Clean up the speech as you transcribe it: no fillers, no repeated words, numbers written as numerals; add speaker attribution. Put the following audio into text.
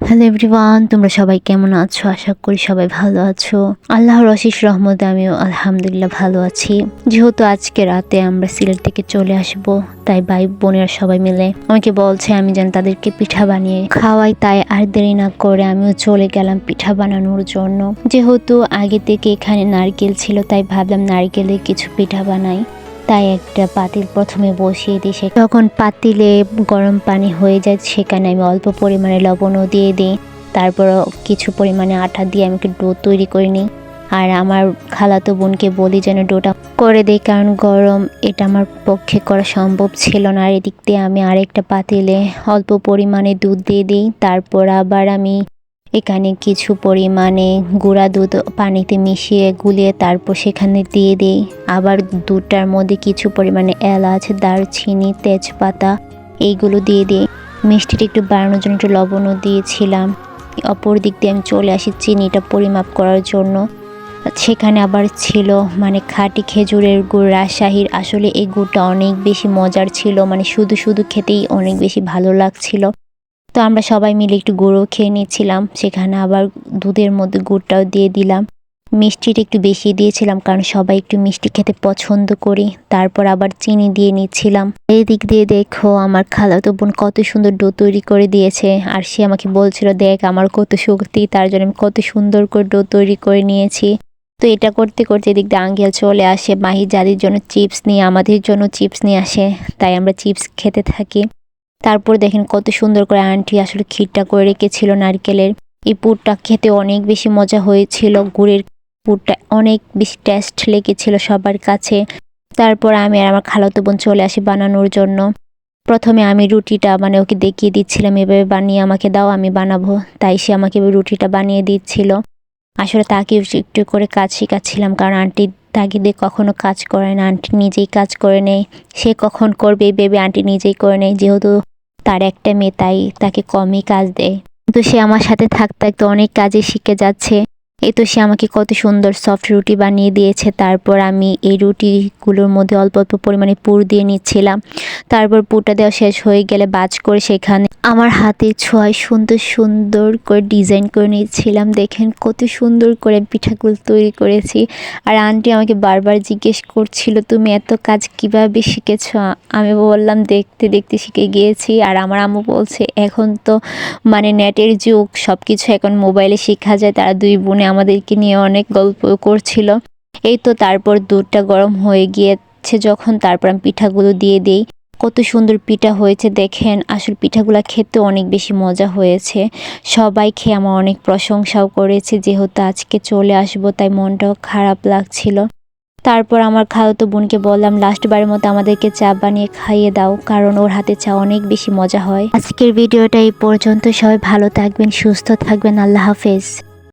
Speaker 1: Hello everyone, তোমরা সবাই কেমন আছো? আশা করি সবাই ভালো আছো। আল্লাহর অশেষ রহমতে আমিও আলহামদুলিল্লাহ ভালো আছি। যেহেতু আজকে রাতে আমরা সিলেট থেকে চলে আসব, তাই ভাই বোনেরা সবাই মিলে আমাকে বলছে আমি যেন তাদেরকে পিঠা বানিয়ে খাওয়াই। তাই আর দেরি না করে আমিও চলে গেলাম পিঠা বানানোর জন্য। যেহেতু আগে থেকে এখানে নারকেল ছিল, তাই ভাবলাম নারকেলে কিছু পিঠা বানাই। তাই একটা পাতিল প্রথমে বসিয়ে দিই। যখন পাতিলে গরম পানি হয়ে যায়, সেখানে আমি অল্প পরিমাণে লবণও দিয়ে দিই। তারপর কিছু পরিমাণে আটা দিয়ে আমি একটু ডো তৈরি করে নিই। আর আমার খালাতো বোনকে বলি যেন ডোটা করে দেয়, কারণ গরম এটা আমার পক্ষে করা সম্ভব ছিল না। আর এদিক দিয়ে আমি আরেকটা পাতিলে অল্প পরিমাণে দুধ দিয়ে দিই। তারপর আবার আমি এখানে কিছু পরিমাণে গুঁড়া দুধ পানিতে মিশিয়ে গুলিয়ে তারপর সেখানে দিয়ে দিই। আবার দুধটার মধ্যে কিছু পরিমাণে এলাচ, দারচিনি, তেজপাতা এইগুলো দিয়ে দিই। মিষ্টিটা একটু বাড়ানোর জন্য একটু লবণও দিয়েছিলাম। অপর দিক দিয়ে আমি চলে আসি চিনিটা পরিমাপ করার জন্য। সেখানে আবার ছিল খাঁটি খেজুরের গুড়, রাজশাহীর। আসলে এই গুড়টা অনেক বেশি মজার ছিল, শুধু শুধু খেতেই অনেক বেশি ভালো লাগছিল। তো আমরা সবাই মিলে একটু গুঁড়ো খেয়ে নিচ্ছিলাম। সেখানে আবার দুধের মধ্যে গুড়টাও দিয়ে দিলাম। মিষ্টিটা একটু বেশি দিয়েছিলাম, কারণ সবাই একটু মিষ্টি খেতে পছন্দ করি। তারপর আবার চিনি দিয়ে নিচ্ছিলাম। এই দিক দিয়ে দেখো আমার খালাতো বোন কত সুন্দর ডো তৈরি করে দিয়েছে। আর সে আমাকে বলছিল, দেখ আমার কত শক্তি, তার জন্য আমি কত সুন্দর করে ডো তৈরি করে নিয়েছি। তো এটা করতে করতে এদিক দিয়ে আঙ্কেল চলে আসে মাহি জাদির জন্য চিপস নিয়ে, আমাদের জন্য চিপস নিয়ে আসে। তাই আমরা চিপস খেতে থাকি। তারপর দেখেন কত সুন্দর করে আন্টি আসলে ক্ষীরটা করে রেখেছিল নারকেলের। এই পুরটা খেতে অনেক বেশি মজা হয়েছিল। গুড়ের পুরটা অনেক বেশি টেস্ট লেগেছিল সবার কাছে। তারপর আমি আর আমার খালাতো বোন চলে আসি বানানোর জন্য। প্রথমে আমি রুটিটা ওকে দেখিয়ে দিচ্ছিলাম, এভাবে বানিয়ে আমাকে দাও, আমি বানাবো। তাই সে আমাকে রুটিটা বানিয়ে দিচ্ছিল। আসলে তাকে একটু করে কাজ শেখাচ্ছিলাম, কারণ আন্টি তাগিদে কখনো কাজ করে না, আন্টি নিজেই কাজ করে নেয়। সে কখন করবে ভেবে আন্টি নিজেই করে নেয়। যেহেতু তার একটা মেয়ে, তাই তাকে কমই কাজ দেয়। কিন্তু সে আমার সাথে থাকতে থাকতে অনেক কাজে শিখে যাচ্ছে। এই তো সে আমাকে কত সুন্দর সফট রুটি বানিয়ে দিয়েছে। তারপর আমি এই রুটিগুলোর মধ্যে অল্প অল্প পরিমাণে পুর দিয়ে নিচ্ছিলাম। তারপর পুরটা দেওয়া শেষ হয়ে গেলে বাজ করে সেখানে আমার হাতে ছোঁয়ায় সুন্দর সুন্দর করে ডিজাইন করে নিচ্ছিলাম। দেখেন কত সুন্দর করে পিঠাগুলো তৈরি করেছি। আর আন্টি আমাকে বারবার জিজ্ঞেস করছিল, তুমি এত কাজ কিভাবে শিখেছ? আমি বললাম দেখতে দেখতে শিখে গিয়েছি। আর আমার আম্মু বলছে এখন তো নেটের যুগ, সব কিছু এখন মোবাইলে শেখা যায়। তারা দুই বোনে আমাদেরকে নিয়ে অনেক গল্প করছিল। এই তো তারপর দুধটা গরম হয়ে গিয়েছে যখন, তারপর আমি পিঠাগুলো দিয়ে দিই। কত সুন্দর পিঠা হয়েছে দেখেন। আসলে পিঠাগুলো খেতে অনেক বেশি মজা হয়েছে। সবাই খেয়ে আমার অনেক প্রশংসাও করেছে। যেহেতু আজকে চলে আসবো, তাই মনটাও খারাপ লাগছিল। তারপর আমার খালাতো বোনকে বললাম লাস্টবারের মতো আমাদেরকে চা বানিয়ে খাইয়ে দাও, কারণ ওর হাতে চা অনেক বেশি মজা হয়। আজকের ভিডিওটা এই পর্যন্ত। সবাই ভালো থাকবেন, সুস্থ থাকবেন। আল্লাহ হাফেজ।